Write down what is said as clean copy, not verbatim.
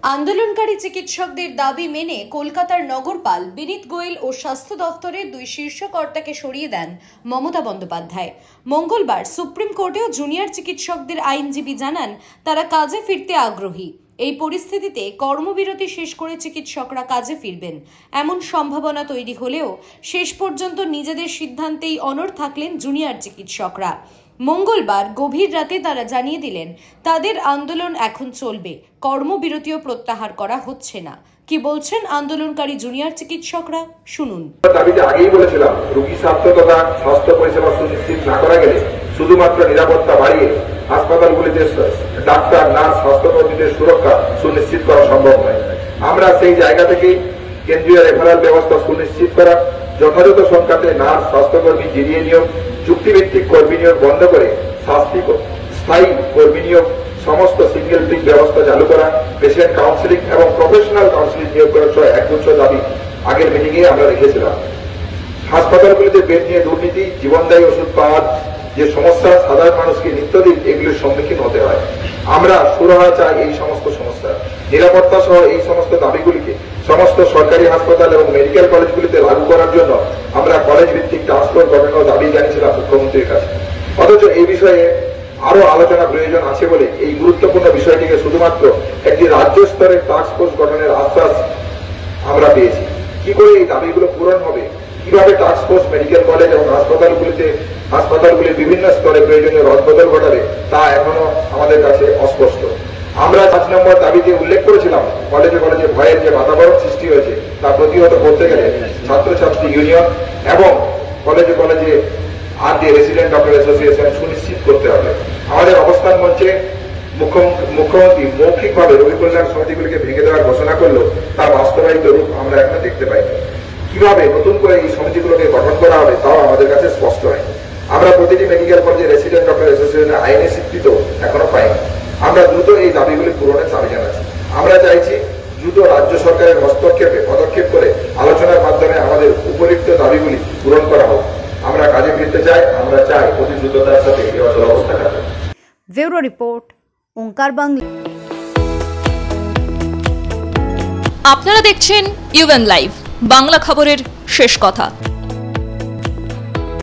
আন্দোলনকারী চিকিৎসকদের দাবি মেনে কলকাতার নগরপাল বিনীত গোয়েল ও স্বাস্থ্য দফতরের দুই শীর্ষ কর্তাকে সরিয়ে দেন মমতা বন্দ্যোপাধ্যায়। মঙ্গলবার সুপ্রিম কোর্টেও জুনিয়র চিকিৎসকদের আইনজীবী জানান তারা কাজে ফিরতে আগ্রহী। এই পরিস্থিতিতে কর্মবিরতি শেষ করে চিকিৎসকরা কাজে ফিরবেন এমন সম্ভাবনা তৈরি হলেও শেষ পর্যন্ত নিজেদের সিদ্ধান্তেই অনড় থাকলেন জুনিয়র চিকিৎসকরা। মঙ্গলবার গভীর রাতে তারা জানিয়ে দিলেন তাদের আন্দোলন এখন চলবে, কর্মবিরতিও প্রত্যাহার করা হচ্ছে না। কি বলছেন আন্দোলনকারী জুনিয়র চিকিৎসকরা, শুনুন। দাবিতে আগেই বলেছিলাম, রোগী স্বাস্থ্য তথা স্বাস্থ্য পরিষেবা সুনিশ্চিত না করা গেলে শুধুমাত্র নিরাপত্তা বাড়িয়ে হাসপাতালগুলিতে ডাক্তার, নার্স, স্বাস্থ্যকর্মীদের সুরক্ষা সুনিশ্চিত করা সম্ভব নয়। আমরা সেই জায়গা থেকেই কেন্দ্রীয় রেফারেল ব্যবস্থা সুনিশ্চিত করা, যথাযথ সংখ্যাতে নার্স, স্বাস্থ্যকর্মী জিরিয়ে নিয়োগ, চুক্তিভিত্তিক কর্মী নিয়োগ বন্ধ করে স্থায়ী কর্মী নিয়োগ, সমস্ত সিঙ্গেল পিক ব্যবস্থা চালু করা, পেশেন্ট কাউন্সিলিং এবং প্রফেশনাল কাউন্সিলিং নিয়োগ করার সহ একগুচ্ছ দাবি আগের মিটিংয়ে আমরা রেখেছিলাম। হাসপাতালগুলিতে বেড নিয়ে দুর্নীতি, জীবনদায়ী ওষুধ পাওয়ার যে সমস্যা, সাধারণ মানুষকে নিত্যদিন এগুলির সম্মুখীন হতে হয়। আমরা সুরাহা চাই এই সমস্ত সমস্যা, নিরাপত্তা সহ এই সমস্ত দাবিগুলিকে সমস্ত সরকারি হাসপাতাল এবং মেডিকেল কলেজগুলিতে লাগু করার জন্য আমরা কলেজ ভিত্তিক টাস্কফোর্স গঠনের দাবি জানিয়েছিলাম মুখ্যমন্ত্রীর কাছে। অথচ এই বিষয়ে আরো আলোচনা প্রয়োজন আছে বলে এই গুরুত্বপূর্ণ বিষয়টিকে শুধুমাত্র একটি রাজ্য স্তরের টাস্কফোর্স গঠনের আশ্বাস আমরা পেয়েছি। কি করে এই দাবিগুলো পূরণ হবে, কিভাবে টাস্কফোর্স মেডিকেল কলেজ এবং হাসপাতালগুলির বিভিন্ন স্তরে প্রয়োজনীয় রদবদল ঘটাবে তা এখনো আমাদের কাছে অস্পষ্ট। আমরা 5 নম্বর দাবিতে উল্লেখ করেছিলাম, কলেজে কলেজে ভয়ের যে বাতাবরণ সৃষ্টি হয়েছে তা প্রতিহত করতে গেলে ছাত্রছাত্রী ইউনিয়ন এবং কলেজে কলেজে রেসিডেন্ট ডক্টর অ্যাসোসিয়েশন সুনিশ্চিত করতে হবে। আমাদের অবস্থান মঞ্চে মুখ্যমন্ত্রী মৌখিকভাবে রোগী কল্যাণ সমিতিগুলিকে ভেঙে দেওয়ার ঘোষণা করলো, তার বাস্তবায়িত রূপ আমরা এখনো দেখতে পাইনি। কিভাবে নতুন করে এই সমিতিগুলোকে গঠন করা হবে তাও আমাদের কাছে স্পষ্ট হয়নি। আমরা প্রতিটি মেডিকেল কলেজে রেসিডেন্ট ডক্টর অ্যাসোসিয়েশনের আইনি স্বীকৃত এখনো পাইনি। আমরা দ্রুত এই দাবিগুলি পূরণের দাবি জানাচ্ছি। আমরা চাইছি দ্রুত রাজ্য সরকারের পদক্ষেপ করে আলোচনার মাধ্যমে আমাদের উপরিক্ত দাবিগুলি পূরণ করা হোক। আমরা কাজে ফিরতে চাই, আমরা চাই অতি দ্রুততার সাথে এই অচল অবস্থা কাটে। ব্যুরো রিপোর্ট, ওঙ্কার বাংলা। আপনারা দেখছেন ইউএন লাইভ, বাংলা খবরের শেষ কথা।